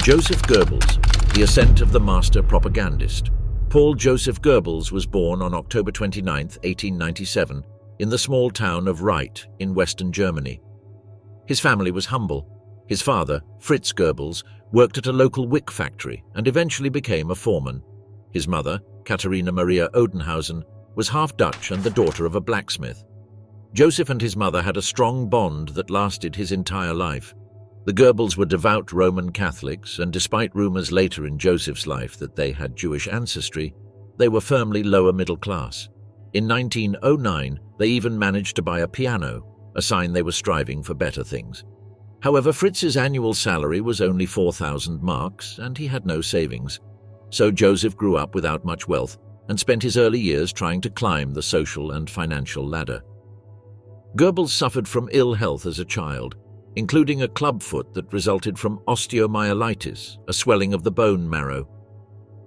Joseph Goebbels, the ascent of the master propagandist. Paul Joseph Goebbels was born on October 29, 1897, in the small town of Reit in western Germany. His family was humble. His father, Fritz Goebbels, worked at a local wick factory and eventually became a foreman. His mother, Katharina Maria Odenhausen, was half Dutch and the daughter of a blacksmith. Joseph and his mother had a strong bond that lasted his entire life. The Goebbels were devout Roman Catholics, and despite rumors later in Joseph's life that they had Jewish ancestry, they were firmly lower middle class. In 1909, they even managed to buy a piano, a sign they were striving for better things. However, Fritz's annual salary was only 4,000 marks, and he had no savings. So Joseph grew up without much wealth and spent his early years trying to climb the social and financial ladder. Goebbels suffered from ill health as a child, including a clubfoot that resulted from osteomyelitis, a swelling of the bone marrow.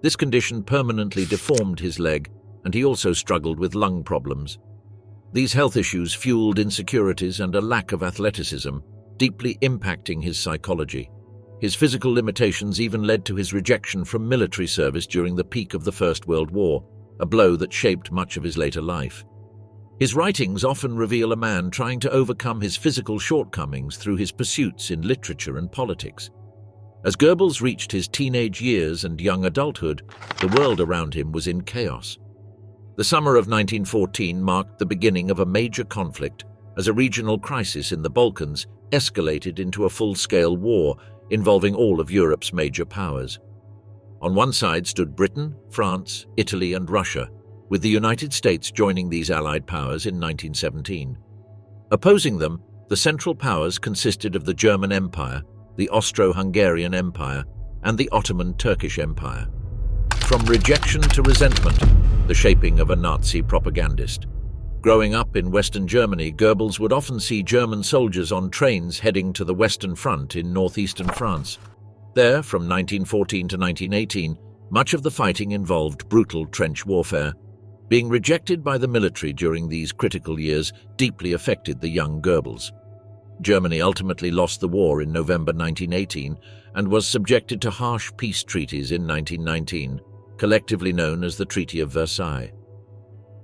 This condition permanently deformed his leg, and he also struggled with lung problems. These health issues fueled insecurities and a lack of athleticism, deeply impacting his psychology. His physical limitations even led to his rejection from military service during the peak of the First World War, a blow that shaped much of his later life. His writings often reveal a man trying to overcome his physical shortcomings through his pursuits in literature and politics. As Goebbels reached his teenage years and young adulthood, the world around him was in chaos. The summer of 1914 marked the beginning of a major conflict as a regional crisis in the Balkans escalated into a full-scale war involving all of Europe's major powers. On one side stood Britain, France, Italy, and Russia, with the United States joining these Allied powers in 1917. Opposing them, the Central Powers consisted of the German Empire, the Austro-Hungarian Empire, and the Ottoman Turkish Empire. From rejection to resentment, the shaping of a Nazi propagandist. Growing up in Western Germany, Goebbels would often see German soldiers on trains heading to the Western Front in northeastern France. There, from 1914 to 1918, much of the fighting involved brutal trench warfare. Being rejected by the military during these critical years deeply affected the young Goebbels. Germany ultimately lost the war in November 1918 and was subjected to harsh peace treaties in 1919, collectively known as the Treaty of Versailles.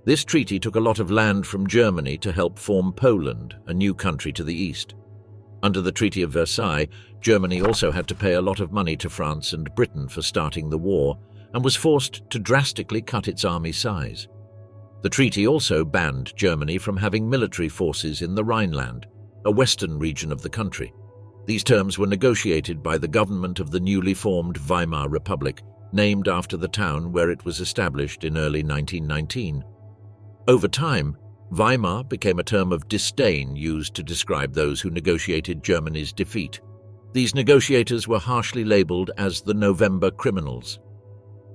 This treaty took a lot of land from Germany to help form Poland, a new country to the east. Under the Treaty of Versailles, Germany also had to pay a lot of money to France and Britain for starting the war, and was forced to drastically cut its army size. The treaty also banned Germany from having military forces in the Rhineland, a western region of the country. These terms were negotiated by the government of the newly formed Weimar Republic, named after the town where it was established in early 1919. Over time, Weimar became a term of disdain used to describe those who negotiated Germany's defeat. These negotiators were harshly labeled as the November criminals.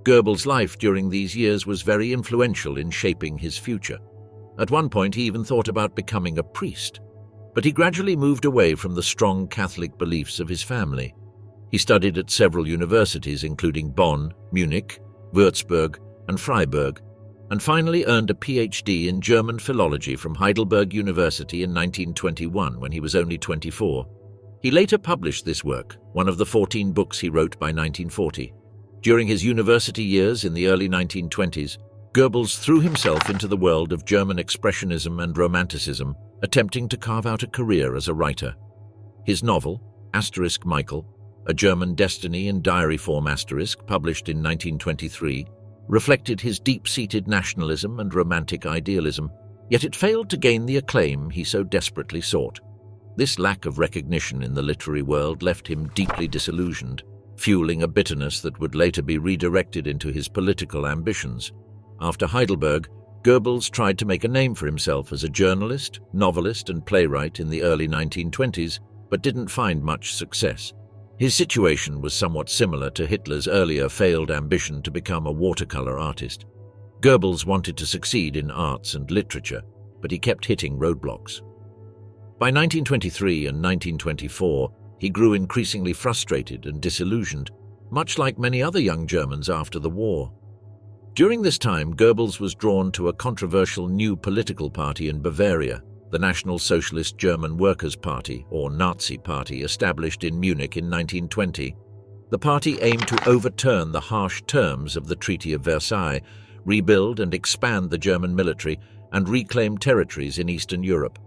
Goebbels' life during these years was very influential in shaping his future. At one point, he even thought about becoming a priest, but he gradually moved away from the strong Catholic beliefs of his family. He studied at several universities, including Bonn, Munich, Würzburg, and Freiburg, and finally earned a PhD in German philology from Heidelberg University in 1921 when he was only 24. He later published this work, one of the 14 books he wrote by 1940. During his university years in the early 1920s, Goebbels threw himself into the world of German expressionism and romanticism, attempting to carve out a career as a writer. His novel, Michael, A German Destiny in Diary Form published in 1923, reflected his deep-seated nationalism and romantic idealism, yet it failed to gain the acclaim he so desperately sought. This lack of recognition in the literary world left him deeply disillusioned, fueling a bitterness that would later be redirected into his political ambitions. After Heidelberg, Goebbels tried to make a name for himself as a journalist, novelist, and playwright in the early 1920s, but didn't find much success. His situation was somewhat similar to Hitler's earlier failed ambition to become a watercolor artist. Goebbels wanted to succeed in arts and literature, but he kept hitting roadblocks. By 1923 and 1924, he grew increasingly frustrated and disillusioned, much like many other young Germans after the war. During this time, Goebbels was drawn to a controversial new political party in Bavaria, the National Socialist German Workers' Party, or Nazi Party, established in Munich in 1920. The party aimed to overturn the harsh terms of the Treaty of Versailles, rebuild and expand the German military, and reclaim territories in Eastern Europe.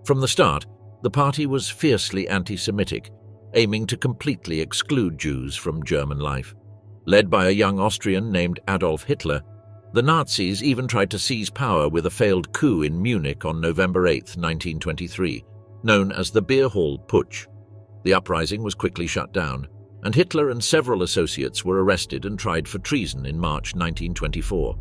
From the start, the party was fiercely anti-Semitic, aiming to completely exclude Jews from German life. Led by a young Austrian named Adolf Hitler, the Nazis even tried to seize power with a failed coup in Munich on November 8, 1923, known as the Beer Hall Putsch. The uprising was quickly shut down, and Hitler and several associates were arrested and tried for treason in March 1924.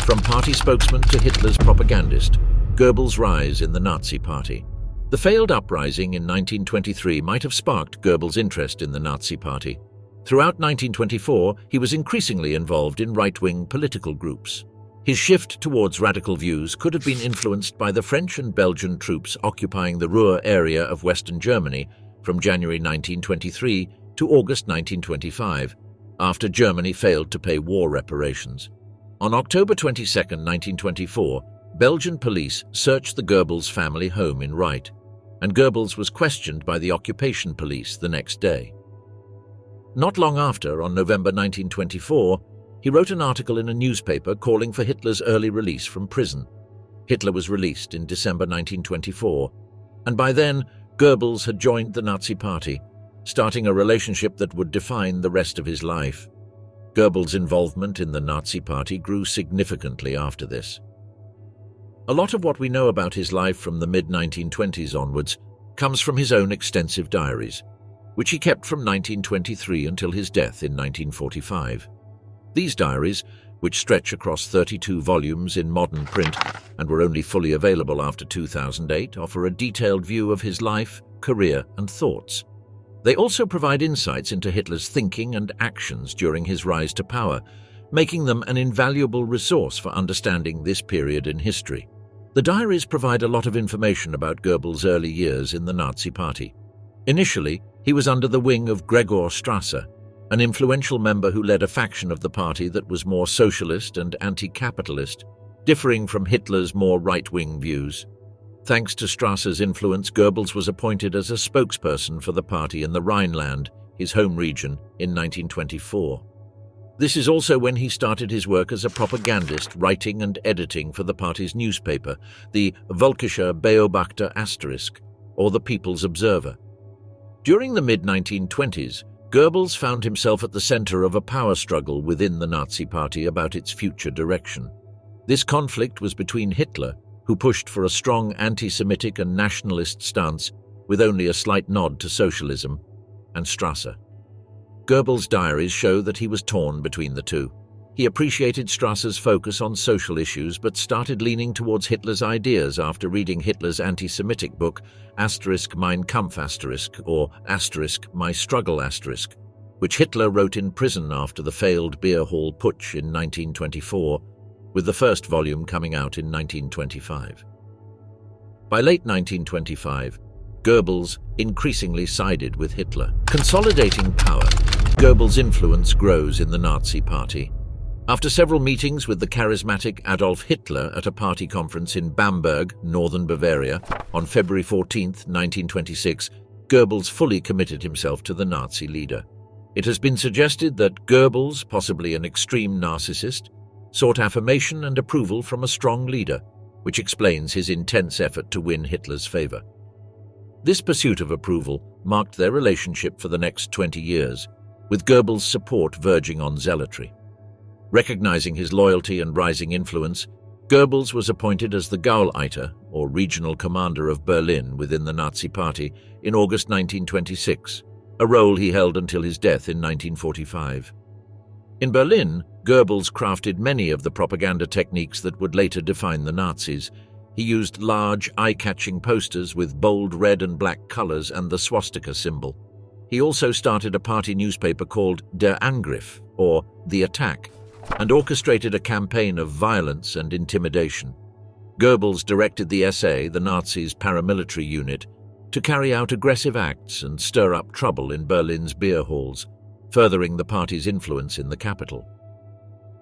From party spokesman to Hitler's propagandist, Goebbels' rise in the Nazi Party. The failed uprising in 1923 might have sparked Goebbels' interest in the Nazi Party. Throughout 1924, he was increasingly involved in right-wing political groups. His shift towards radical views could have been influenced by the French and Belgian troops occupying the Ruhr area of Western Germany from January 1923 to August 1925, after Germany failed to pay war reparations. On October 22, 1924, Belgian police searched the Goebbels family home in Reit, and Goebbels was questioned by the occupation police the next day. Not long after, on November 1924, he wrote an article in a newspaper calling for Hitler's early release from prison. Hitler was released in December 1924, and by then, Goebbels had joined the Nazi Party, starting a relationship that would define the rest of his life. Goebbels' involvement in the Nazi Party grew significantly after this. A lot of what we know about his life from the mid-1920s onwards comes from his own extensive diaries, which he kept from 1923 until his death in 1945. These diaries, which stretch across 32 volumes in modern print and were only fully available after 2008, offer a detailed view of his life, career, and thoughts. They also provide insights into Hitler's thinking and actions during his rise to power, making them an invaluable resource for understanding this period in history. The diaries provide a lot of information about Goebbels' early years in the Nazi Party. Initially, he was under the wing of Gregor Strasser, an influential member who led a faction of the party that was more socialist and anti-capitalist, differing from Hitler's more right-wing views. Thanks to Strasser's influence, Goebbels was appointed as a spokesperson for the party in the Rhineland, his home region, in 1924. This is also when he started his work as a propagandist, writing and editing for the party's newspaper, the Völkischer Beobachter Asterisk, or the People's Observer. During the mid-1920s, Goebbels found himself at the center of a power struggle within the Nazi Party about its future direction. This conflict was between Hitler, who pushed for a strong anti-Semitic and nationalist stance with only a slight nod to socialism, and Strasser. Goebbels' diaries show that he was torn between the two. He appreciated Strasser's focus on social issues but started leaning towards Hitler's ideas after reading Hitler's anti-Semitic book *Mein Kampf*, or *My Struggle*, which Hitler wrote in prison after the failed Beer Hall Putsch in 1924, with the first volume coming out in 1925. By late 1925, Goebbels increasingly sided with Hitler. Consolidating power, Goebbels' influence grows in the Nazi Party. After several meetings with the charismatic Adolf Hitler at a party conference in Bamberg, northern Bavaria, on February 14, 1926, Goebbels fully committed himself to the Nazi leader. It has been suggested that Goebbels, possibly an extreme narcissist, sought affirmation and approval from a strong leader, which explains his intense effort to win Hitler's favor. This pursuit of approval marked their relationship for the next 20 years, with Goebbels' support verging on zealotry. Recognizing his loyalty and rising influence, Goebbels was appointed as the Gauleiter, or regional commander of Berlin within the Nazi Party, in August 1926, a role he held until his death in 1945. In Berlin, Goebbels crafted many of the propaganda techniques that would later define the Nazis. He used large, eye-catching posters with bold red and black colors and the swastika symbol. He also started a party newspaper called Der Angriff, or The Attack, and orchestrated a campaign of violence and intimidation. Goebbels directed the SA, the Nazis' paramilitary unit, to carry out aggressive acts and stir up trouble in Berlin's beer halls, furthering the party's influence in the capital.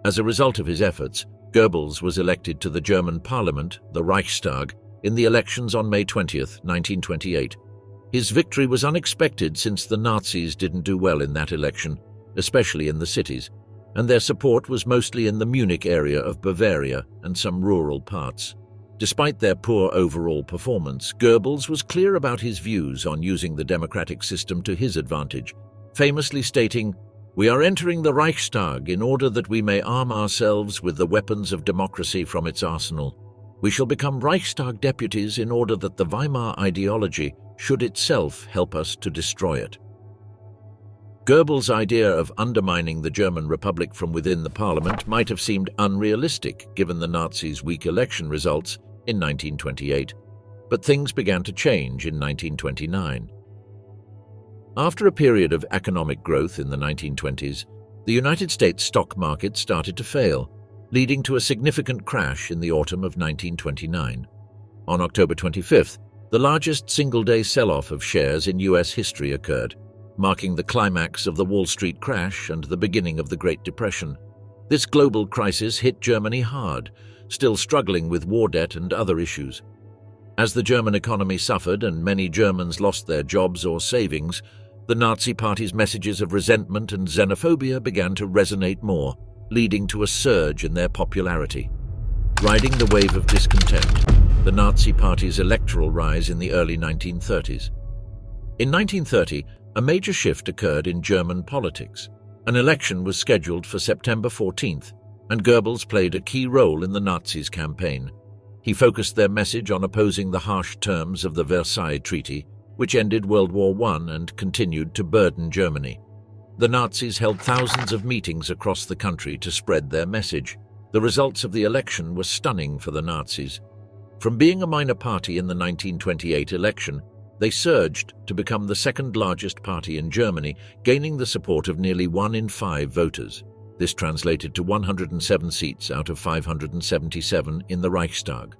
As a result of his efforts, Goebbels was elected to the German parliament, the Reichstag, in the elections on May 20, 1928, His victory was unexpected since the Nazis didn't do well in that election, especially in the cities, and their support was mostly in the Munich area of Bavaria and some rural parts. Despite their poor overall performance, Goebbels was clear about his views on using the democratic system to his advantage, famously stating, "We are entering the Reichstag in order that we may arm ourselves with the weapons of democracy from its arsenal. We shall become Reichstag deputies in order that the Weimar ideology should itself help us to destroy it." Goebbels' idea of undermining the German Republic from within the parliament might have seemed unrealistic given the Nazis' weak election results in 1928, but things began to change in 1929. After a period of economic growth in the 1920s, the United States stock market started to fail, leading to a significant crash in the autumn of 1929. On October 25th, the largest single-day sell-off of shares in U.S. history occurred, marking the climax of the Wall Street crash and the beginning of the Great Depression. This global crisis hit Germany hard, still struggling with war debt and other issues. As the German economy suffered and many Germans lost their jobs or savings, the Nazi Party's messages of resentment and xenophobia began to resonate more, leading to a surge in their popularity. Riding the wave of discontent, the Nazi Party's electoral rise in the early 1930s. In 1930, a major shift occurred in German politics. An election was scheduled for September 14th, and Goebbels played a key role in the Nazis' campaign. He focused their message on opposing the harsh terms of the Versailles Treaty, which ended World War I and continued to burden Germany. The Nazis held thousands of meetings across the country to spread their message. The results of the election were stunning for the Nazis. From being a minor party in the 1928 election, they surged to become the second largest party in Germany, gaining the support of nearly 1 in 5 voters. This translated to 107 seats out of 577 in the Reichstag.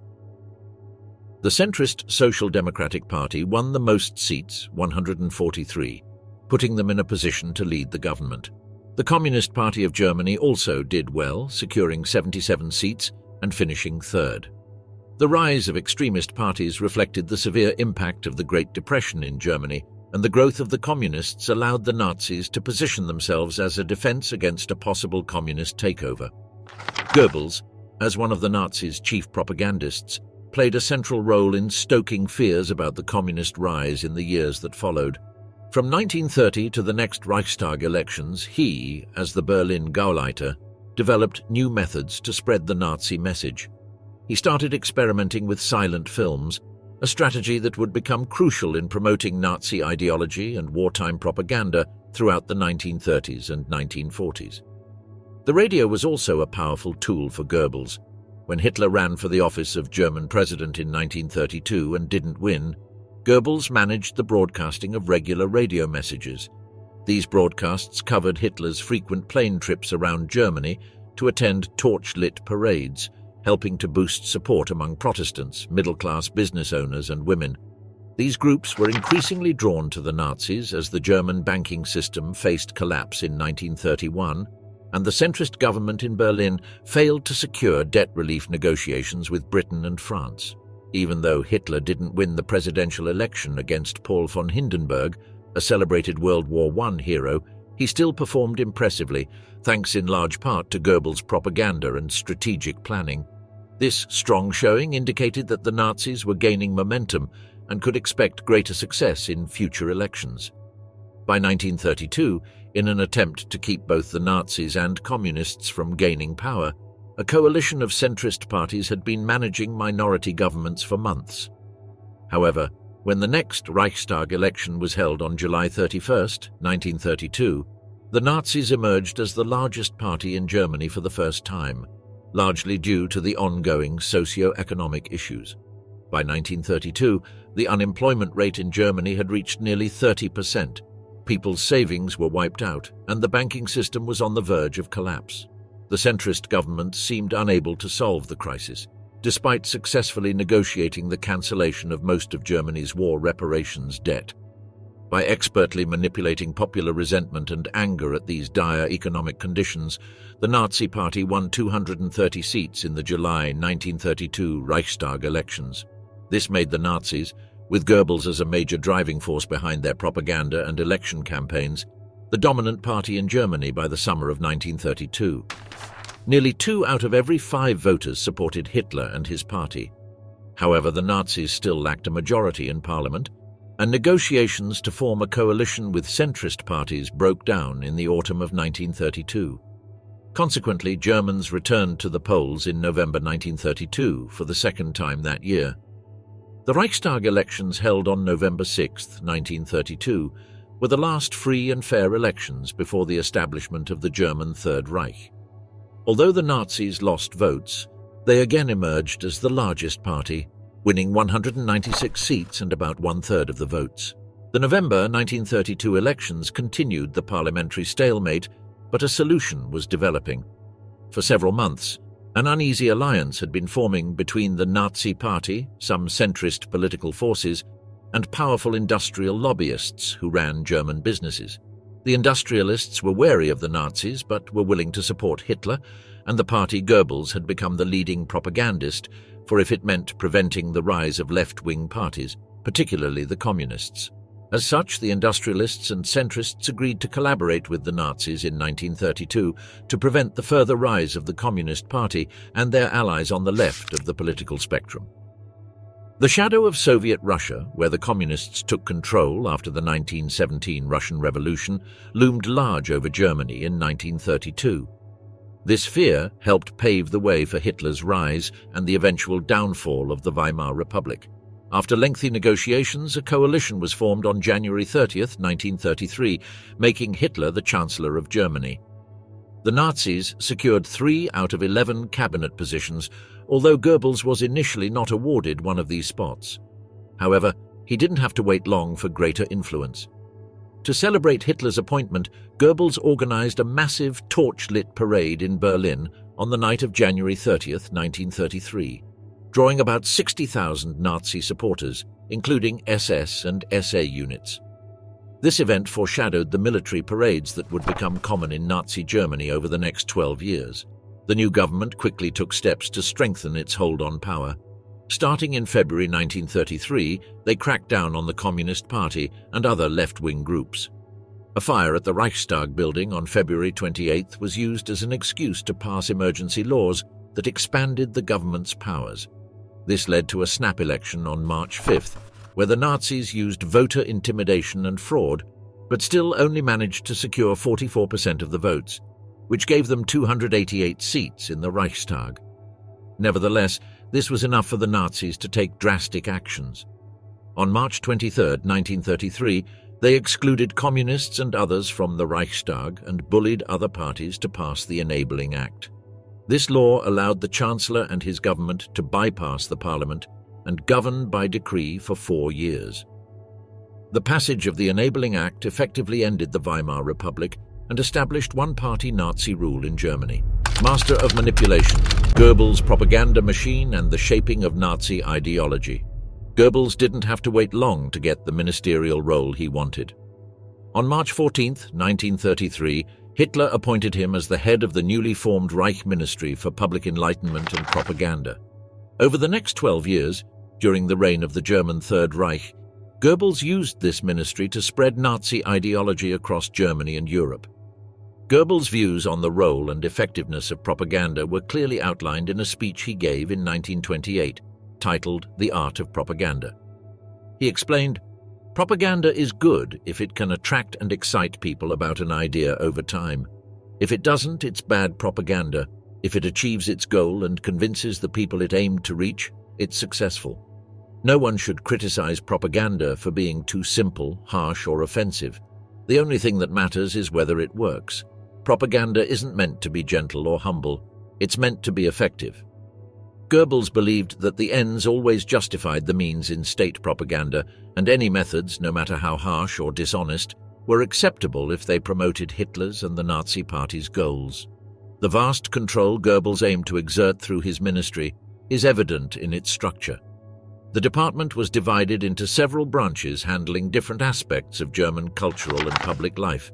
The centrist Social Democratic Party won the most seats, 143, putting them in a position to lead the government. The Communist Party of Germany also did well, securing 77 seats and finishing third. The rise of extremist parties reflected the severe impact of the Great Depression in Germany, and the growth of the communists allowed the Nazis to position themselves as a defense against a possible communist takeover. Goebbels, as one of the Nazis' chief propagandists, played a central role in stoking fears about the communist rise in the years that followed. From 1930 to the next Reichstag elections, he, as the Berlin Gauleiter, developed new methods to spread the Nazi message. He started experimenting with silent films, a strategy that would become crucial in promoting Nazi ideology and wartime propaganda throughout the 1930s and 1940s. The radio was also a powerful tool for Goebbels. When Hitler ran for the office of German president in 1932 and didn't win, Goebbels managed the broadcasting of regular radio messages. These broadcasts covered Hitler's frequent plane trips around Germany to attend torch-lit parades, helping to boost support among Protestants, middle-class business owners, and women. These groups were increasingly drawn to the Nazis as the German banking system faced collapse in 1931, and the centrist government in Berlin failed to secure debt relief negotiations with Britain and France. Even though Hitler didn't win the presidential election against Paul von Hindenburg, a celebrated World War I hero, he still performed impressively, thanks in large part to Goebbels' propaganda and strategic planning. This strong showing indicated that the Nazis were gaining momentum and could expect greater success in future elections. By 1932, in an attempt to keep both the Nazis and communists from gaining power, a coalition of centrist parties had been managing minority governments for months. However, when the next Reichstag election was held on July 31, 1932, the Nazis emerged as the largest party in Germany for the first time, largely due to the ongoing socio-economic issues. By 1932, the unemployment rate in Germany had reached nearly 30%. People's savings were wiped out, and the banking system was on the verge of collapse. The centrist government seemed unable to solve the crisis, despite successfully negotiating the cancellation of most of Germany's war reparations debt. By expertly manipulating popular resentment and anger at these dire economic conditions, the Nazi Party won 230 seats in the July 1932 Reichstag elections. This made the Nazis, With Goebbels as a major driving force behind their propaganda and election campaigns, the dominant party in Germany by the summer of 1932. Nearly 2 out of every 5 voters supported Hitler and his party. However, the Nazis still lacked a majority in parliament, and negotiations to form a coalition with centrist parties broke down in the autumn of 1932. Consequently, Germans returned to the polls in November 1932 for the second time that year. The Reichstag elections held on November 6, 1932, were the last free and fair elections before the establishment of the German Third Reich. Although the Nazis lost votes, they again emerged as the largest party, winning 196 seats and about 1/3 of the votes. The November 1932 elections continued the parliamentary stalemate, but a solution was developing. For several months, an uneasy alliance had been forming between the Nazi Party, some centrist political forces, and powerful industrial lobbyists who ran German businesses. The industrialists were wary of the Nazis but were willing to support Hitler, and the party Goebbels had become the leading propagandist, for if it meant preventing the rise of left-wing parties, particularly the communists. As such, the industrialists and centrists agreed to collaborate with the Nazis in 1932 to prevent the further rise of the Communist Party and their allies on the left of the political spectrum. The shadow of Soviet Russia, where the Communists took control after the 1917 Russian Revolution, loomed large over Germany in 1932. This fear helped pave the way for Hitler's rise and the eventual downfall of the Weimar Republic. After lengthy negotiations, a coalition was formed on January 30, 1933, making Hitler the Chancellor of Germany. The Nazis secured 3 out of 11 cabinet positions, although Goebbels was initially not awarded one of these spots. However, he didn't have to wait long for greater influence. To celebrate Hitler's appointment, Goebbels organized a massive torch-lit parade in Berlin on the night of January 30, 1933. Drawing about 60,000 Nazi supporters, including SS and SA units. This event foreshadowed the military parades that would become common in Nazi Germany over the next 12 years. The new government quickly took steps to strengthen its hold on power. Starting in February 1933, they cracked down on the Communist Party and other left-wing groups. A fire at the Reichstag building on February 28 was used as an excuse to pass emergency laws that expanded the government's powers. This led to a snap election on March 5, where the Nazis used voter intimidation and fraud, but still only managed to secure 44% of the votes, which gave them 288 seats in the Reichstag. Nevertheless, this was enough for the Nazis to take drastic actions. On March 23, 1933, they excluded communists and others from the Reichstag and bullied other parties to pass the Enabling Act. This law allowed the Chancellor and his government to bypass the parliament and govern by decree for 4 years. The passage of the Enabling Act effectively ended the Weimar Republic and established one-party Nazi rule in Germany. Master of manipulation, Goebbels' propaganda machine and the shaping of Nazi ideology. Goebbels didn't have to wait long to get the ministerial role he wanted. On March 14, 1933, Hitler appointed him as the head of the newly formed Reich Ministry for Public Enlightenment and Propaganda. Over the next 12 years, during the reign of the German Third Reich, Goebbels used this ministry to spread Nazi ideology across Germany and Europe. Goebbels' views on the role and effectiveness of propaganda were clearly outlined in a speech he gave in 1928, titled The Art of Propaganda. He explained, "Propaganda is good if it can attract and excite people about an idea over time. If it doesn't, it's bad propaganda. If it achieves its goal and convinces the people it aimed to reach, it's successful. No one should criticize propaganda for being too simple, harsh, or offensive. The only thing that matters is whether it works. Propaganda isn't meant to be gentle or humble. It's meant to be effective." Goebbels believed that the ends always justified the means in state propaganda, and any methods, no matter how harsh or dishonest, were acceptable if they promoted Hitler's and the Nazi Party's goals. The vast control Goebbels aimed to exert through his ministry is evident in its structure. The department was divided into several branches handling different aspects of German cultural and public life,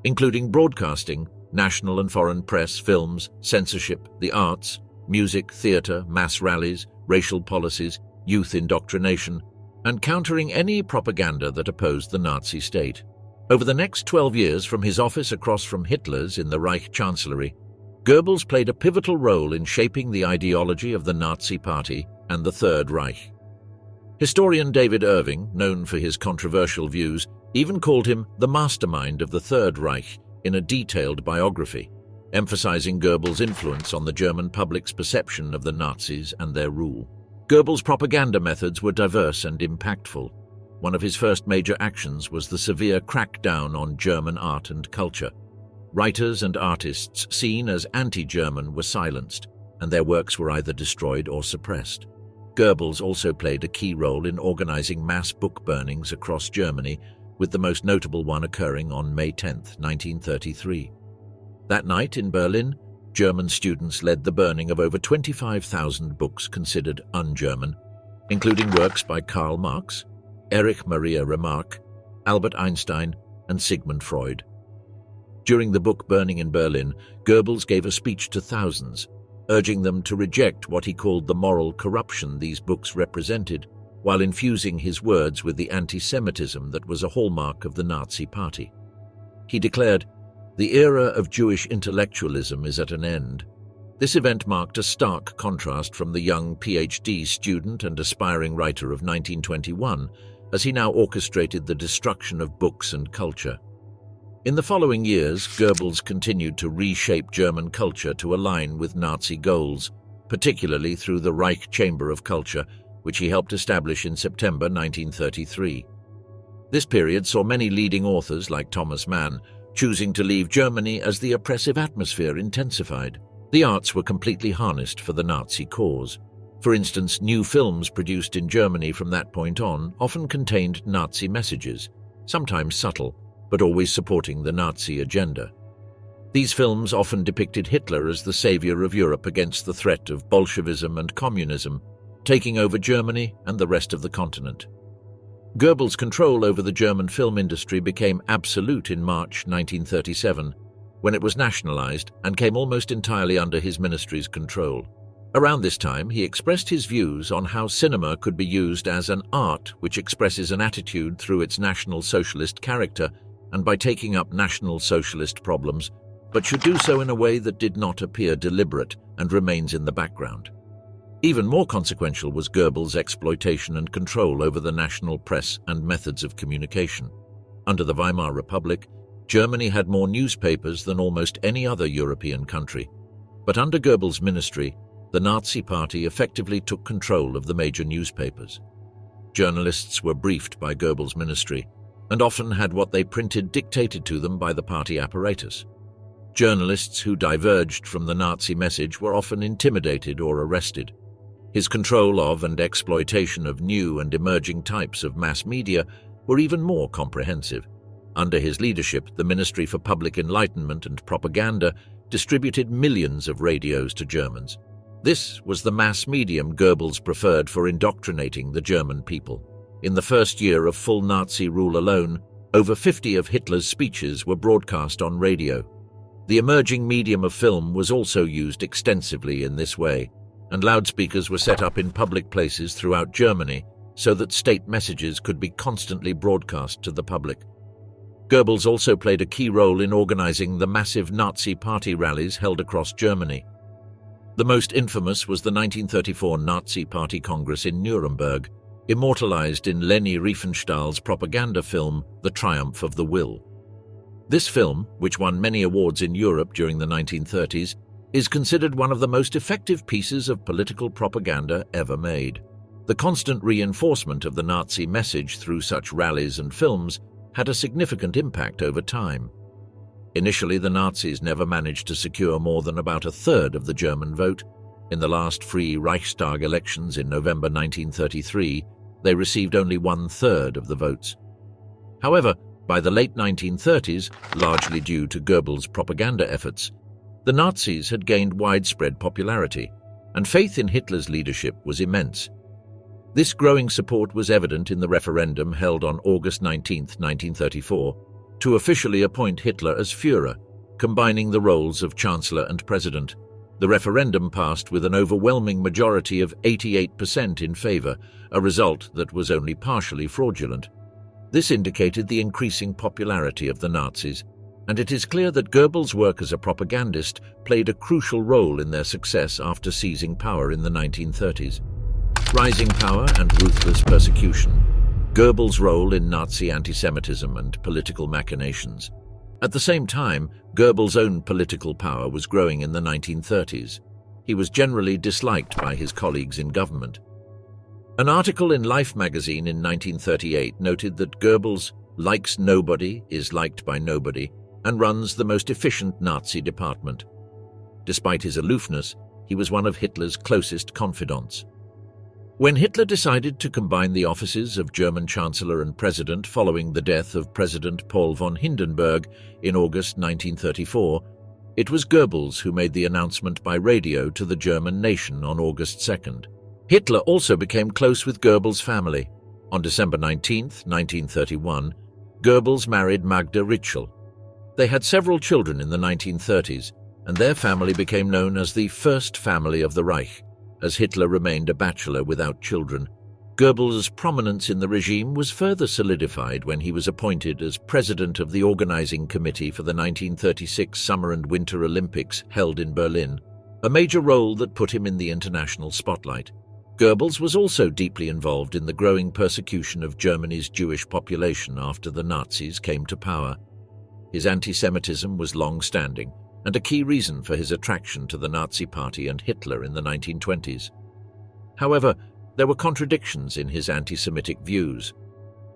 including broadcasting, national and foreign press, films, censorship, the arts, music, theatre, mass rallies, racial policies, youth indoctrination, and countering any propaganda that opposed the Nazi state. Over the next 12 years, from his office across from Hitler's in the Reich Chancellery, Goebbels played a pivotal role in shaping the ideology of the Nazi Party and the Third Reich. Historian David Irving, known for his controversial views, even called him the mastermind of the Third Reich in a detailed biography, emphasizing Goebbels' influence on the German public's perception of the Nazis and their rule. Goebbels' propaganda methods were diverse and impactful. One of his first major actions was the severe crackdown on German art and culture. Writers and artists seen as anti-German were silenced, and their works were either destroyed or suppressed. Goebbels also played a key role in organizing mass book burnings across Germany, with the most notable one occurring on May 10, 1933. That night in Berlin, German students led the burning of over 25,000 books considered un-German, including works by Karl Marx, Erich Maria Remarque, Albert Einstein, and Sigmund Freud. During the book burning in Berlin, Goebbels gave a speech to thousands, urging them to reject what he called the moral corruption these books represented, while infusing his words with the anti-Semitism that was a hallmark of the Nazi Party. He declared, "The era of Jewish intellectualism is at an end." This event marked a stark contrast from the young PhD student and aspiring writer of 1921, as he now orchestrated the destruction of books and culture. In the following years, Goebbels continued to reshape German culture to align with Nazi goals, particularly through the Reich Chamber of Culture, which he helped establish in September 1933. This period saw many leading authors like Thomas Mann choosing to leave Germany as the oppressive atmosphere intensified. The arts were completely harnessed for the Nazi cause. For instance, new films produced in Germany from that point on often contained Nazi messages, sometimes subtle, but always supporting the Nazi agenda. These films often depicted Hitler as the savior of Europe against the threat of Bolshevism and communism, taking over Germany and the rest of the continent. Goebbels' control over the German film industry became absolute in March 1937, when it was nationalized and came almost entirely under his ministry's control. Around this time, he expressed his views on how cinema could be used as an art which expresses an attitude through its National Socialist character and by taking up National Socialist problems, but should do so in a way that did not appear deliberate and remains in the background. Even more consequential was Goebbels' exploitation and control over the national press and methods of communication. Under the Weimar Republic, Germany had more newspapers than almost any other European country. But under Goebbels' ministry, the Nazi Party effectively took control of the major newspapers. Journalists were briefed by Goebbels' ministry, and often had what they printed dictated to them by the party apparatus. Journalists who diverged from the Nazi message were often intimidated or arrested. His control of and exploitation of new and emerging types of mass media were even more comprehensive. Under his leadership, the Ministry for Public Enlightenment and Propaganda distributed millions of radios to Germans. This was the mass medium Goebbels preferred for indoctrinating the German people. In the first year of full Nazi rule alone, over 50 of Hitler's speeches were broadcast on radio. The emerging medium of film was also used extensively in this way, and loudspeakers were set up in public places throughout Germany so that state messages could be constantly broadcast to the public. Goebbels also played a key role in organizing the massive Nazi party rallies held across Germany. The most infamous was the 1934 Nazi Party Congress in Nuremberg, immortalized in Leni Riefenstahl's propaganda film, The Triumph of the Will. This film, which won many awards in Europe during the 1930s, is considered one of the most effective pieces of political propaganda ever made. The constant reinforcement of the Nazi message through such rallies and films had a significant impact over time. Initially, the Nazis never managed to secure more than about a third of the German vote. In the last free Reichstag elections in November 1933, they received only 1/3 of the votes. However, by the late 1930s, largely due to Goebbels' propaganda efforts, the Nazis had gained widespread popularity, and faith in Hitler's leadership was immense. This growing support was evident in the referendum held on August 19, 1934, to officially appoint Hitler as Führer, combining the roles of Chancellor and President. The referendum passed with an overwhelming majority of 88% in favor, a result that was only partially fraudulent. This indicated the increasing popularity of the Nazis, and it is clear that Goebbels' work as a propagandist played a crucial role in their success after seizing power in the 1930s. Rising power and ruthless persecution. Goebbels' role in Nazi anti-Semitism and political machinations. At the same time, Goebbels' own political power was growing in the 1930s. He was generally disliked by his colleagues in government. An article in Life magazine in 1938 noted that Goebbels likes nobody, is liked by nobody, and runs the most efficient Nazi department. Despite his aloofness, he was one of Hitler's closest confidants. When Hitler decided to combine the offices of German Chancellor and President following the death of President Paul von Hindenburg in August 1934, it was Goebbels who made the announcement by radio to the German nation on August 2nd. Hitler also became close with Goebbels' family. On December 19, 1931, Goebbels married Magda Ritschl. They had several children in the 1930s, and their family became known as the First Family of the Reich, as Hitler remained a bachelor without children. Goebbels' prominence in the regime was further solidified when he was appointed as president of the organizing committee for the 1936 Summer and Winter Olympics held in Berlin, a major role that put him in the international spotlight. Goebbels was also deeply involved in the growing persecution of Germany's Jewish population after the Nazis came to power. His anti-Semitism was long-standing, and a key reason for his attraction to the Nazi Party and Hitler in the 1920s. However, there were contradictions in his anti-Semitic views.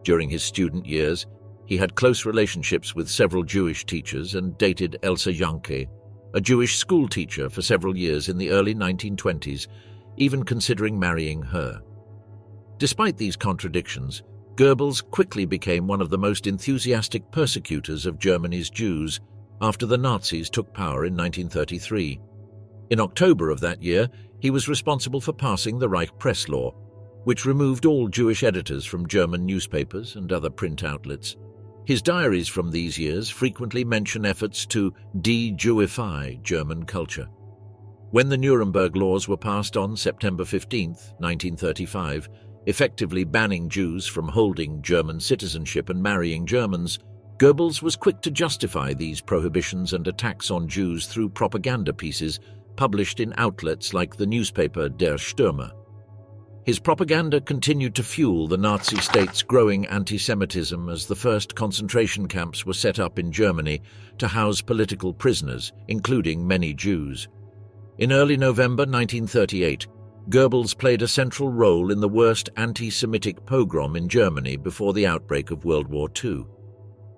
During his student years, he had close relationships with several Jewish teachers and dated Elsa Janke, a Jewish school teacher, for several years in the early 1920s, even considering marrying her. Despite these contradictions, Goebbels quickly became one of the most enthusiastic persecutors of Germany's Jews after the Nazis took power in 1933. In October of that year, he was responsible for passing the Reich Press Law, which removed all Jewish editors from German newspapers and other print outlets. His diaries from these years frequently mention efforts to de-Jewify German culture. When the Nuremberg laws were passed on September 15, 1935, effectively banning Jews from holding German citizenship and marrying Germans, Goebbels was quick to justify these prohibitions and attacks on Jews through propaganda pieces published in outlets like the newspaper Der Stürmer. His propaganda continued to fuel the Nazi state's growing anti-Semitism as the first concentration camps were set up in Germany to house political prisoners, including many Jews. In early November 1938, Goebbels played a central role in the worst anti-Semitic pogrom in Germany before the outbreak of World War II.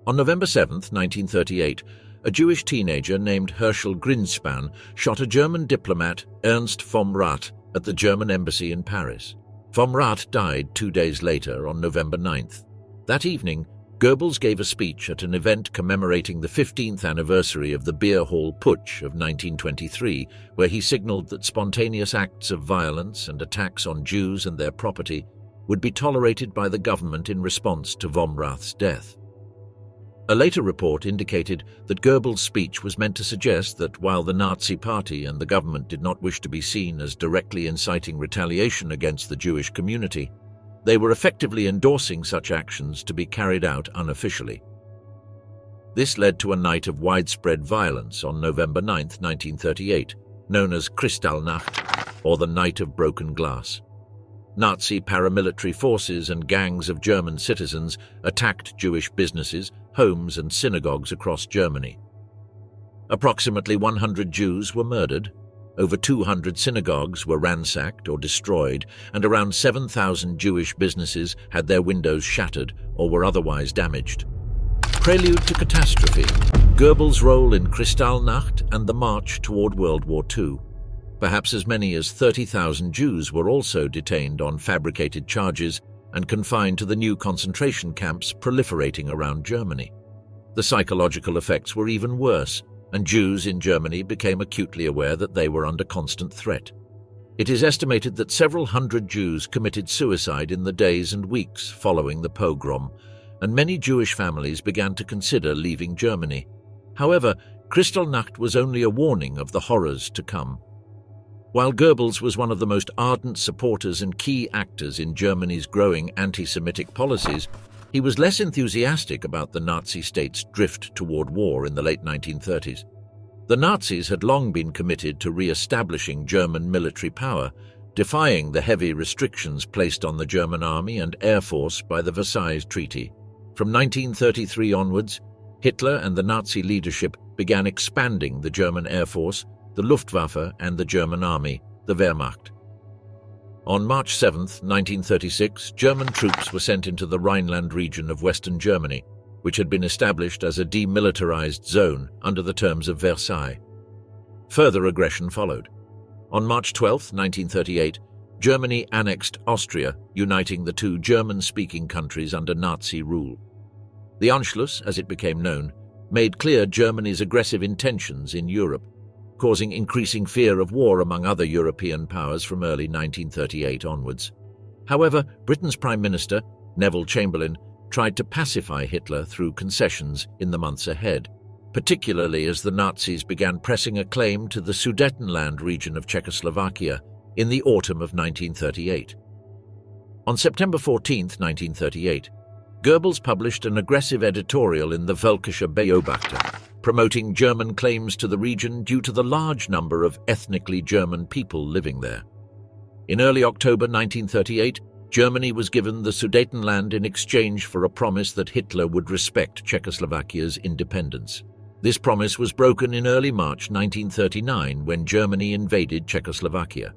On November 7, 1938, a Jewish teenager named Herschel Grinspan shot a German diplomat, Ernst vom Rath, at the German embassy in Paris. Vom Rath died 2 days later on November 9th. That evening, Goebbels gave a speech at an event commemorating the 15th anniversary of the Beer Hall Putsch of 1923, where he signaled that spontaneous acts of violence and attacks on Jews and their property would be tolerated by the government in response to vom Rath's death. A later report indicated that Goebbels' speech was meant to suggest that while the Nazi Party and the government did not wish to be seen as directly inciting retaliation against the Jewish community, they were effectively endorsing such actions to be carried out unofficially. This led to a night of widespread violence on November 9, 1938, known as Kristallnacht, or the Night of Broken Glass. Nazi paramilitary forces and gangs of German citizens attacked Jewish businesses, homes and synagogues across Germany. Approximately 100 Jews were murdered, over 200 synagogues were ransacked or destroyed, and around 7,000 Jewish businesses had their windows shattered or were otherwise damaged. Prelude to catastrophe, Goebbels' role in Kristallnacht and the march toward World War II. Perhaps as many as 30,000 Jews were also detained on fabricated charges and confined to the new concentration camps proliferating around Germany. The psychological effects were even worse, and Jews in Germany became acutely aware that they were under constant threat. It is estimated that several hundred Jews committed suicide in the days and weeks following the pogrom, and many Jewish families began to consider leaving Germany. However, Kristallnacht was only a warning of the horrors to come. While Goebbels was one of the most ardent supporters and key actors in Germany's growing anti-Semitic policies, he was less enthusiastic about the Nazi state's drift toward war in the late 1930s. The Nazis had long been committed to re-establishing German military power, defying the heavy restrictions placed on the German army and air force by the Versailles Treaty. From 1933 onwards, Hitler and the Nazi leadership began expanding the German air force, the Luftwaffe, and the German army, the Wehrmacht. On March 7, 1936, German troops were sent into the Rhineland region of Western Germany, which had been established as a demilitarized zone under the terms of Versailles. Further aggression followed. On March 12, 1938, Germany annexed Austria, uniting the two German-speaking countries under Nazi rule. The Anschluss, as it became known, made clear Germany's aggressive intentions in Europe, causing increasing fear of war among other European powers from early 1938 onwards. However, Britain's Prime Minister, Neville Chamberlain, tried to pacify Hitler through concessions in the months ahead, particularly as the Nazis began pressing a claim to the Sudetenland region of Czechoslovakia in the autumn of 1938. On September 14, 1938, Goebbels published an aggressive editorial in the Völkischer Beobachter, promoting German claims to the region due to the large number of ethnically German people living there. In early October 1938, Germany was given the Sudetenland in exchange for a promise that Hitler would respect Czechoslovakia's independence. This promise was broken in early March 1939 when Germany invaded Czechoslovakia.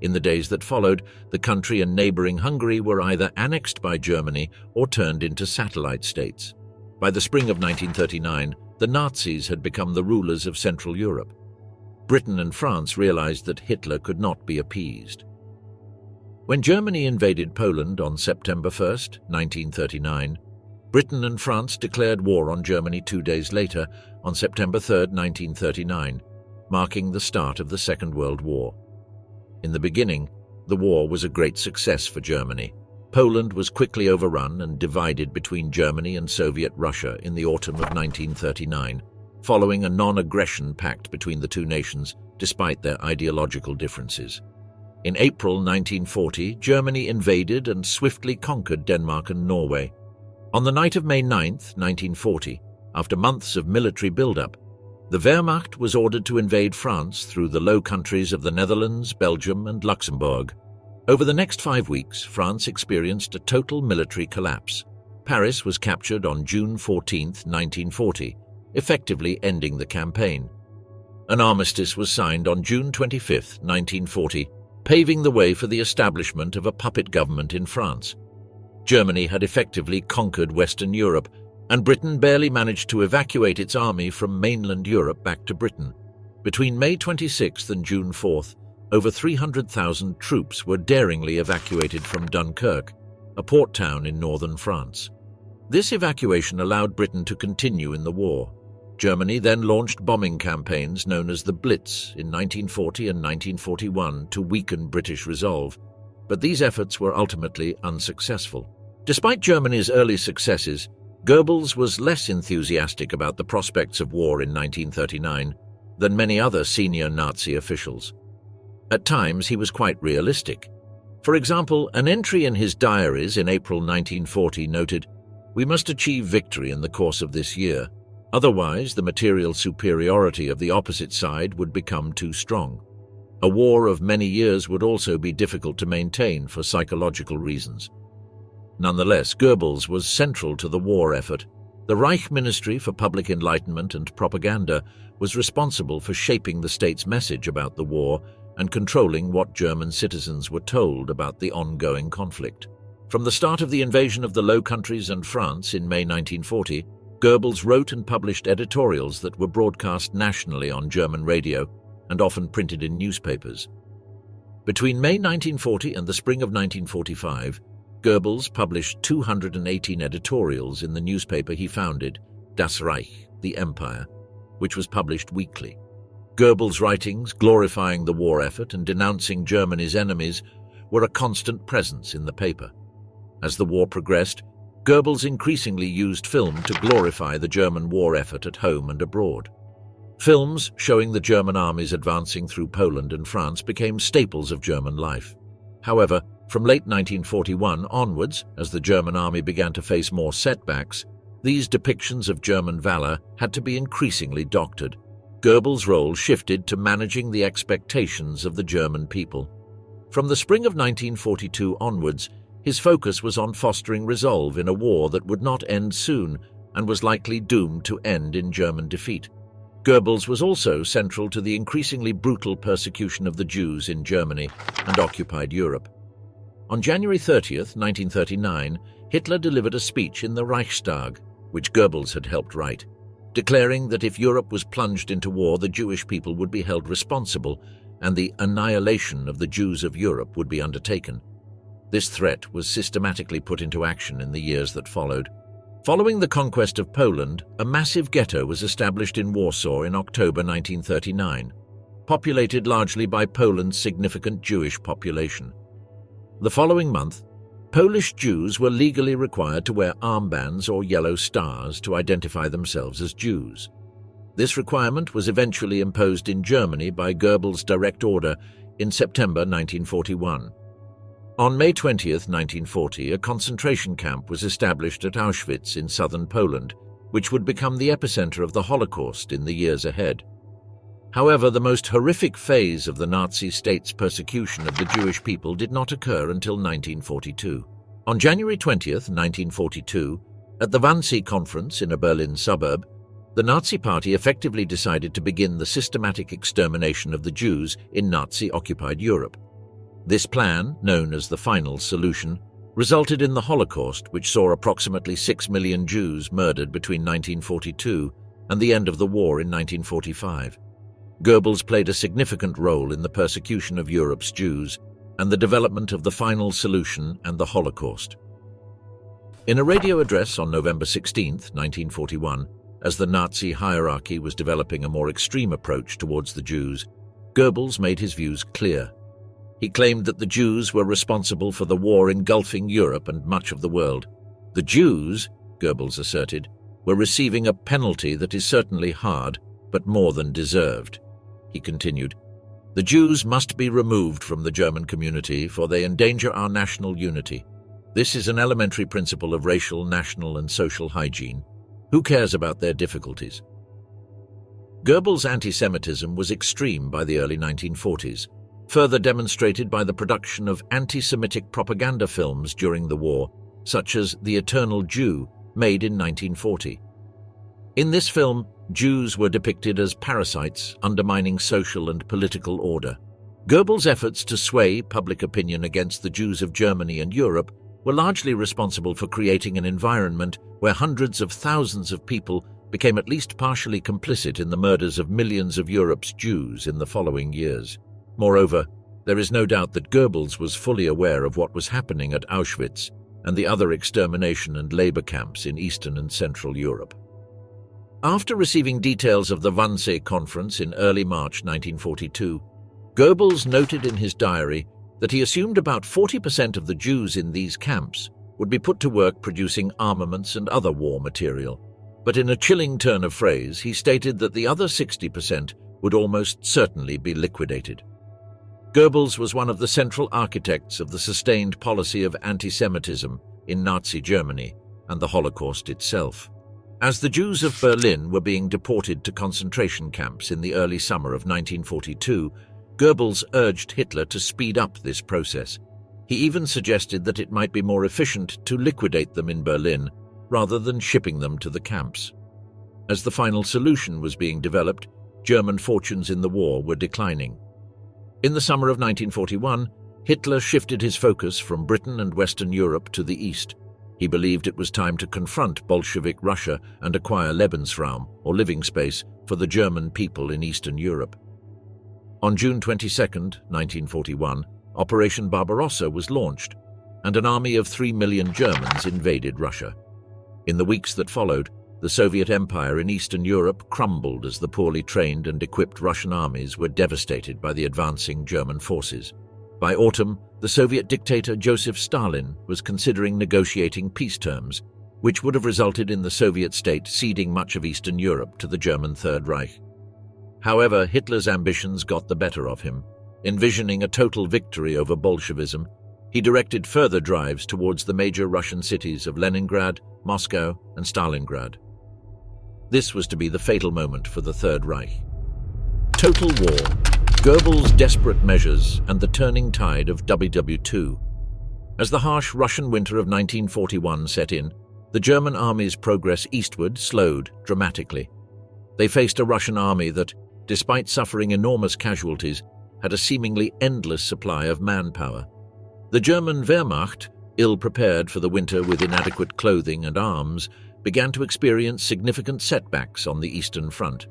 In the days that followed, the country and neighboring Hungary were either annexed by Germany or turned into satellite states. By the spring of 1939, the Nazis had become the rulers of Central Europe. Britain and France realized that Hitler could not be appeased. When Germany invaded Poland on September 1, 1939, Britain and France declared war on Germany 2 days later, on September 3, 1939, marking the start of the Second World War. In the beginning, the war was a great success for Germany. Poland was quickly overrun and divided between Germany and Soviet Russia in the autumn of 1939, following a non-aggression pact between the two nations despite their ideological differences. In April 1940, Germany invaded and swiftly conquered Denmark and Norway. On the night of May 9, 1940, after months of military build-up, the Wehrmacht was ordered to invade France through the Low Countries of the Netherlands, Belgium, and Luxembourg. Over the next 5 weeks, France experienced a total military collapse. Paris was captured on June 14, 1940, effectively ending the campaign. An armistice was signed on June 25, 1940, paving the way for the establishment of a puppet government in France. Germany had effectively conquered Western Europe, and Britain barely managed to evacuate its army from mainland Europe back to Britain. Between May 26 and June 4, over 300,000 troops were daringly evacuated from Dunkirk, a port town in northern France. This evacuation allowed Britain to continue in the war. Germany then launched bombing campaigns known as the Blitz in 1940 and 1941 to weaken British resolve, but these efforts were ultimately unsuccessful. Despite Germany's early successes, Goebbels was less enthusiastic about the prospects of war in 1939 than many other senior Nazi officials. At times, he was quite realistic. For example, an entry in his diaries in April 1940 noted, "We must achieve victory in the course of this year. Otherwise, the material superiority of the opposite side would become too strong. A war of many years would also be difficult to maintain for psychological reasons." Nonetheless, Goebbels was central to the war effort. The Reich Ministry for Public Enlightenment and Propaganda was responsible for shaping the state's message about the war and controlling what German citizens were told about the ongoing conflict. From the start of the invasion of the Low Countries and France in May 1940, Goebbels wrote and published editorials that were broadcast nationally on German radio and often printed in newspapers. Between May 1940 and the spring of 1945, Goebbels published 218 editorials in the newspaper he founded, Das Reich, the Empire, which was published weekly. Goebbels' writings, glorifying the war effort and denouncing Germany's enemies, were a constant presence in the paper. As the war progressed, Goebbels increasingly used film to glorify the German war effort at home and abroad. Films showing the German armies advancing through Poland and France became staples of German life. However, from late 1941 onwards, as the German army began to face more setbacks, these depictions of German valor had to be increasingly doctored. Goebbels' role shifted to managing the expectations of the German people. From the spring of 1942 onwards, his focus was on fostering resolve in a war that would not end soon and was likely doomed to end in German defeat. Goebbels was also central to the increasingly brutal persecution of the Jews in Germany and occupied Europe. On January 30, 1939, Hitler delivered a speech in the Reichstag, which Goebbels had helped write, declaring that if Europe was plunged into war, the Jewish people would be held responsible and the annihilation of the Jews of Europe would be undertaken. This threat was systematically put into action in the years that followed. Following the conquest of Poland, a massive ghetto was established in Warsaw in October 1939, populated largely by Poland's significant Jewish population. The following month, Polish Jews were legally required to wear armbands or yellow stars to identify themselves as Jews. This requirement was eventually imposed in Germany by Goebbels' direct order in September 1941. On May 20, 1940, a concentration camp was established at Auschwitz in southern Poland, which would become the epicenter of the Holocaust in the years ahead. However, the most horrific phase of the Nazi state's persecution of the Jewish people did not occur until 1942. On January 20, 1942, at the Wannsee Conference in a Berlin suburb, the Nazi Party effectively decided to begin the systematic extermination of the Jews in Nazi-occupied Europe. This plan, known as the Final Solution, resulted in the Holocaust, which saw approximately 6 million Jews murdered between 1942 and the end of the war in 1945. Goebbels played a significant role in the persecution of Europe's Jews and the development of the Final Solution and the Holocaust. In a radio address on November 16, 1941, as the Nazi hierarchy was developing a more extreme approach towards the Jews, Goebbels made his views clear. He claimed that the Jews were responsible for the war engulfing Europe and much of the world. The Jews, Goebbels asserted, were receiving a penalty that is certainly hard, but more than deserved. He continued, "The Jews must be removed from the German community, for they endanger our national unity. This is an elementary principle of racial, national, and social hygiene. Who cares about their difficulties?" Goebbels' anti-Semitism was extreme by the early 1940s, further demonstrated by the production of anti-Semitic propaganda films during the war, such as The Eternal Jew, made in 1940. In this film, Jews were depicted as parasites undermining social and political order. Goebbels' efforts to sway public opinion against the Jews of Germany and Europe were largely responsible for creating an environment where hundreds of thousands of people became at least partially complicit in the murders of millions of Europe's Jews in the following years. Moreover, there is no doubt that Goebbels was fully aware of what was happening at Auschwitz and the other extermination and labor camps in Eastern and Central Europe. After receiving details of the Wannsee Conference in early March 1942, Goebbels noted in his diary that he assumed about 40% of the Jews in these camps would be put to work producing armaments and other war material. But in a chilling turn of phrase, he stated that the other 60% would almost certainly be liquidated. Goebbels was one of the central architects of the sustained policy of anti-Semitism in Nazi Germany and the Holocaust itself. As the Jews of Berlin were being deported to concentration camps in the early summer of 1942, Goebbels urged Hitler to speed up this process. He even suggested that it might be more efficient to liquidate them in Berlin rather than shipping them to the camps. As the Final Solution was being developed, German fortunes in the war were declining. In the summer of 1941, Hitler shifted his focus from Britain and Western Europe to the East. He believed it was time to confront Bolshevik Russia and acquire Lebensraum, or living space, for the German people in Eastern Europe. On June 22, 1941, Operation Barbarossa was launched, and an army of 3 million Germans invaded Russia. In the weeks that followed, the Soviet Empire in Eastern Europe crumbled as the poorly trained and equipped Russian armies were devastated by the advancing German forces. By autumn, the Soviet dictator Joseph Stalin was considering negotiating peace terms, which would have resulted in the Soviet state ceding much of Eastern Europe to the German Third Reich. However, Hitler's ambitions got the better of him. Envisioning a total victory over Bolshevism, he directed further drives towards the major Russian cities of Leningrad, Moscow, and Stalingrad. This was to be the fatal moment for the Third Reich. Total war, Goebbels' desperate measures, and the turning tide of WWII. As the harsh Russian winter of 1941 set in, the German army's progress eastward slowed dramatically. They faced a Russian army that, despite suffering enormous casualties, had a seemingly endless supply of manpower. The German Wehrmacht, ill-prepared for the winter with inadequate clothing and arms, began to experience significant setbacks on the Eastern Front.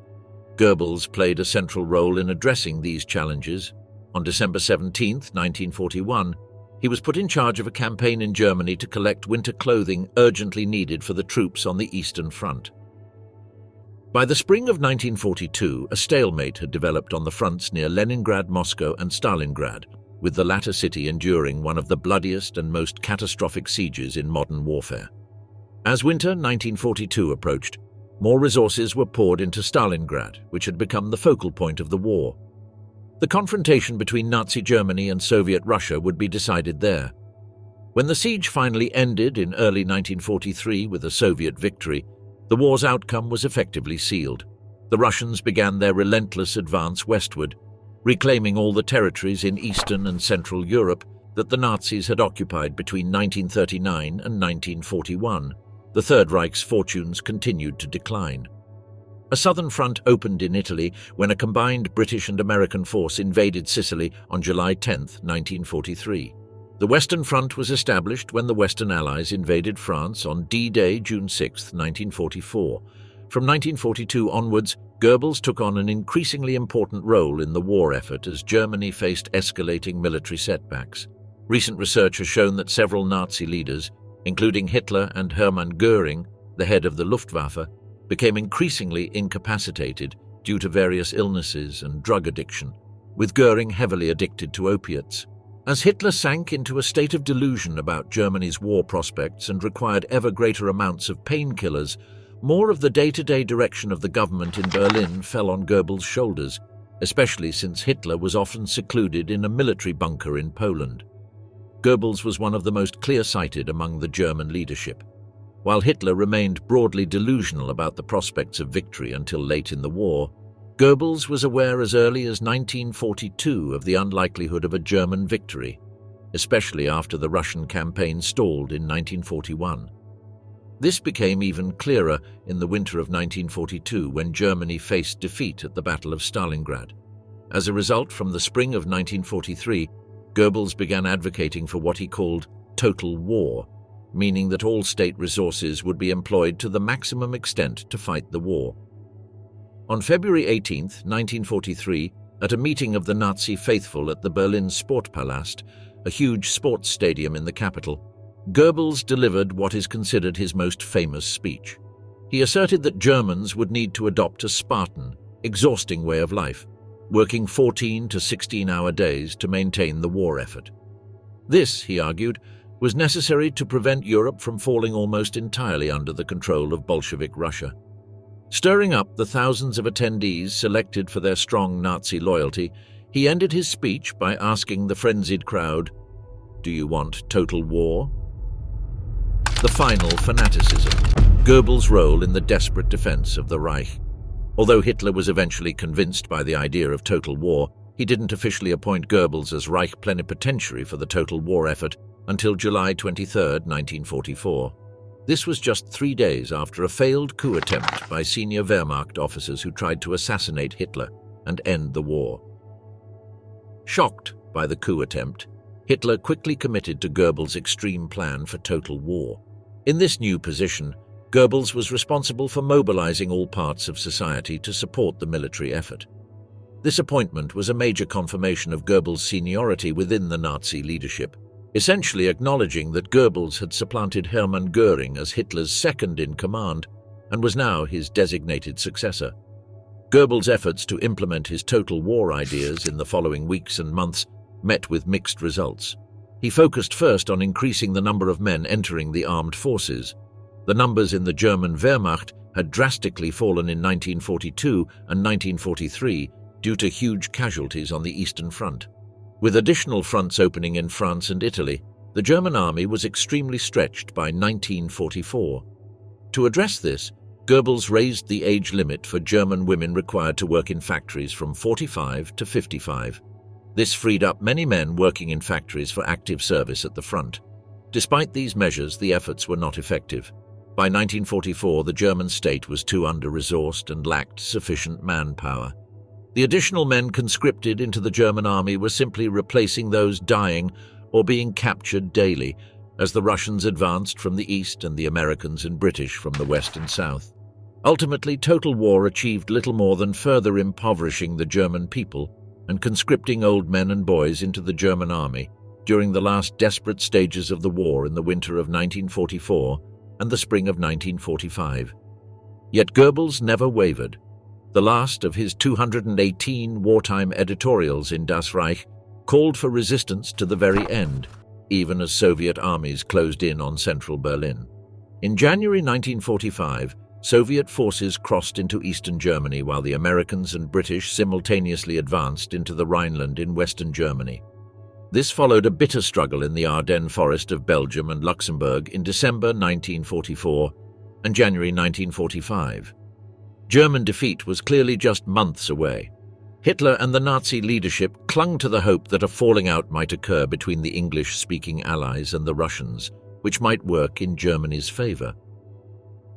Goebbels played a central role in addressing these challenges. On December 17, 1941, he was put in charge of a campaign in Germany to collect winter clothing urgently needed for the troops on the Eastern Front. By the spring of 1942, a stalemate had developed on the fronts near Leningrad, Moscow, and Stalingrad, with the latter city enduring one of the bloodiest and most catastrophic sieges in modern warfare. As winter 1942 approached, more resources were poured into Stalingrad, which had become the focal point of the war. The confrontation between Nazi Germany and Soviet Russia would be decided there. When the siege finally ended in early 1943 with a Soviet victory, the war's outcome was effectively sealed. The Russians began their relentless advance westward, reclaiming all the territories in Eastern and Central Europe that the Nazis had occupied between 1939 and 1941. The Third Reich's fortunes continued to decline. A southern front opened in Italy when a combined British and American force invaded Sicily on July 10, 1943. The Western Front was established when the Western Allies invaded France on D-Day, June 6, 1944. From 1942 onwards, Goebbels took on an increasingly important role in the war effort as Germany faced escalating military setbacks. Recent research has shown that several Nazi leaders, including Hitler and Hermann Göring, the head of the Luftwaffe, became increasingly incapacitated due to various illnesses and drug addiction, with Göring heavily addicted to opiates. As Hitler sank into a state of delusion about Germany's war prospects and required ever greater amounts of painkillers, more of the day-to-day direction of the government in Berlin fell on Goebbels' shoulders, especially since Hitler was often secluded in a military bunker in Poland. Goebbels was one of the most clear-sighted among the German leadership. While Hitler remained broadly delusional about the prospects of victory until late in the war, Goebbels was aware as early as 1942 of the unlikelihood of a German victory, especially after the Russian campaign stalled in 1941. This became even clearer in the winter of 1942 when Germany faced defeat at the Battle of Stalingrad. As a result, from the spring of 1943, Goebbels began advocating for what he called total war, meaning that all state resources would be employed to the maximum extent to fight the war. On February 18, 1943, at a meeting of the Nazi faithful at the Berlin Sportpalast, a huge sports stadium in the capital, Goebbels delivered what is considered his most famous speech. He asserted that Germans would need to adopt a Spartan, exhausting way of life, working 14 to 16-hour days to maintain the war effort. This, he argued, was necessary to prevent Europe from falling almost entirely under the control of Bolshevik Russia. Stirring up the thousands of attendees selected for their strong Nazi loyalty, he ended his speech by asking the frenzied crowd, "Do you want total war?" The final fanaticism, Goebbels' role in the desperate defense of the Reich. Although Hitler was eventually convinced by the idea of total war, he didn't officially appoint Goebbels as Reich plenipotentiary for the total war effort until July 23, 1944. This was just 3 days after a failed coup attempt by senior Wehrmacht officers who tried to assassinate Hitler and end the war. Shocked by the coup attempt, Hitler quickly committed to Goebbels' extreme plan for total war. In this new position, Goebbels was responsible for mobilizing all parts of society to support the military effort. This appointment was a major confirmation of Goebbels' seniority within the Nazi leadership, essentially acknowledging that Goebbels had supplanted Hermann Göring as Hitler's second-in-command and was now his designated successor. Goebbels' efforts to implement his total war ideas in the following weeks and months met with mixed results. He focused first on increasing the number of men entering the armed forces. The numbers in the German Wehrmacht had drastically fallen in 1942 and 1943 due to huge casualties on the Eastern Front. With additional fronts opening in France and Italy, the German army was extremely stretched by 1944. To address this, Goebbels raised the age limit for German women required to work in factories from 45 to 55. This freed up many men working in factories for active service at the front. Despite these measures, the efforts were not effective. By 1944, the German state was too under-resourced and lacked sufficient manpower. The additional men conscripted into the German army were simply replacing those dying or being captured daily, as the Russians advanced from the east and the Americans and British from the west and south. Ultimately, total war achieved little more than further impoverishing the German people and conscripting old men and boys into the German army during the last desperate stages of the war in the winter of 1944 and the spring of 1945. Yet Goebbels never wavered. The last of his 218 wartime editorials in Das Reich called for resistance to the very end, even as Soviet armies closed in on central Berlin. In January 1945, Soviet forces crossed into eastern Germany while the Americans and British simultaneously advanced into the Rhineland in western Germany. This followed a bitter struggle in the Ardennes forest of Belgium and Luxembourg in December 1944 and January 1945. German defeat was clearly just months away. Hitler and the Nazi leadership clung to the hope that a falling out might occur between the English-speaking Allies and the Russians, which might work in Germany's favor.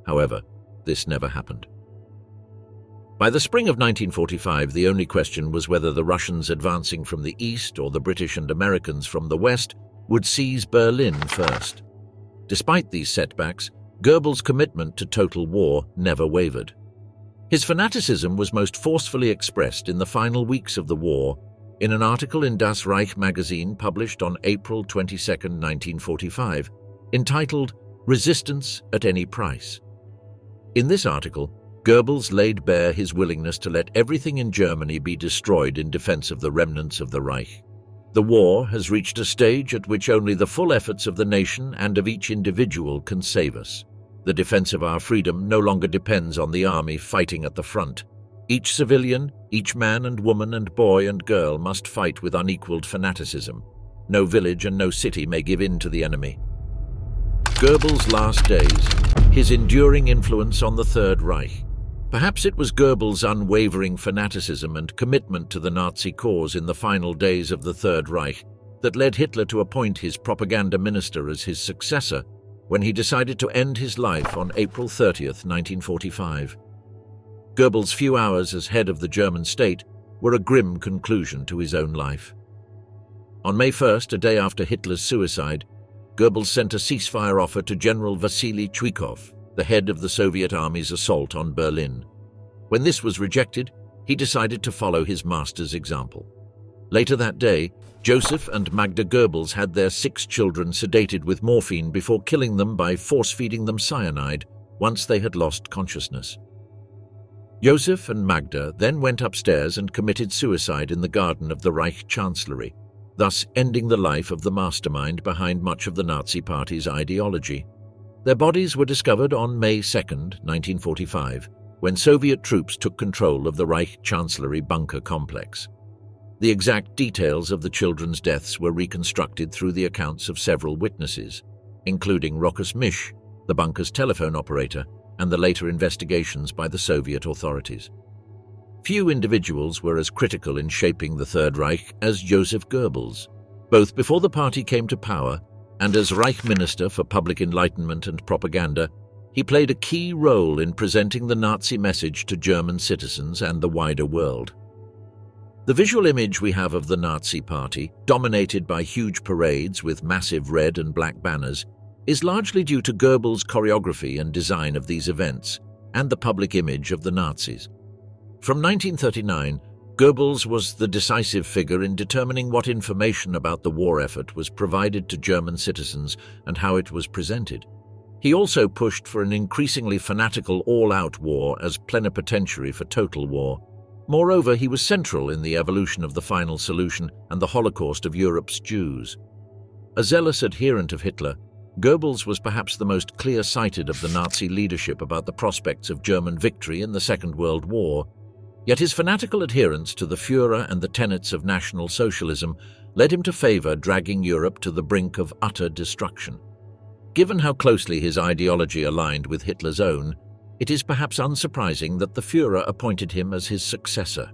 However, this never happened. By the spring of 1945, the only question was whether the Russians advancing from the east or the British and Americans from the west would seize Berlin first. Despite these setbacks, Goebbels' commitment to total war never wavered. His fanaticism was most forcefully expressed in the final weeks of the war in an article in Das Reich magazine published on April 22, 1945, entitled "Resistance at Any Price." In this article, Goebbels laid bare his willingness to let everything in Germany be destroyed in defense of the remnants of the Reich. The war has reached a stage at which only the full efforts of the nation and of each individual can save us. The defense of our freedom no longer depends on the army fighting at the front. Each civilian, each man and woman and boy and girl must fight with unequaled fanaticism. No village and no city may give in to the enemy. Goebbels' last days, his enduring influence on the Third Reich. Perhaps it was Goebbels' unwavering fanaticism and commitment to the Nazi cause in the final days of the Third Reich that led Hitler to appoint his propaganda minister as his successor when he decided to end his life on April 30, 1945. Goebbels' few hours as head of the German state were a grim conclusion to his own life. On May 1st, a day after Hitler's suicide, Goebbels sent a ceasefire offer to General Vasily Zhukov, the head of the Soviet army's assault on Berlin. When this was rejected, he decided to follow his master's example. Later that day, Joseph and Magda Goebbels had their 6 children sedated with morphine before killing them by force-feeding them cyanide once they had lost consciousness. Joseph and Magda then went upstairs and committed suicide in the garden of the Reich Chancellery, thus ending the life of the mastermind behind much of the Nazi Party's ideology. Their bodies were discovered on May 2, 1945, when Soviet troops took control of the Reich Chancellery bunker complex. The exact details of the children's deaths were reconstructed through the accounts of several witnesses, including Rokas Misch, the bunker's telephone operator, and the later investigations by the Soviet authorities. Few individuals were as critical in shaping the Third Reich as Joseph Goebbels. Both before the party came to power and as Reich Minister for Public Enlightenment and Propaganda, he played a key role in presenting the Nazi message to German citizens and the wider world. The visual image we have of the Nazi Party, dominated by huge parades with massive red and black banners, is largely due to Goebbels' choreography and design of these events and the public image of the Nazis. From 1939, Goebbels was the decisive figure in determining what information about the war effort was provided to German citizens and how it was presented. He also pushed for an increasingly fanatical all-out war as plenipotentiary for total war. Moreover, he was central in the evolution of the final solution and the Holocaust of Europe's Jews. A zealous adherent of Hitler, Goebbels was perhaps the most clear-sighted of the Nazi leadership about the prospects of German victory in the Second World War, yet his fanatical adherence to the Führer and the tenets of National Socialism led him to favor dragging Europe to the brink of utter destruction. Given how closely his ideology aligned with Hitler's own, it is perhaps unsurprising that the Führer appointed him as his successor.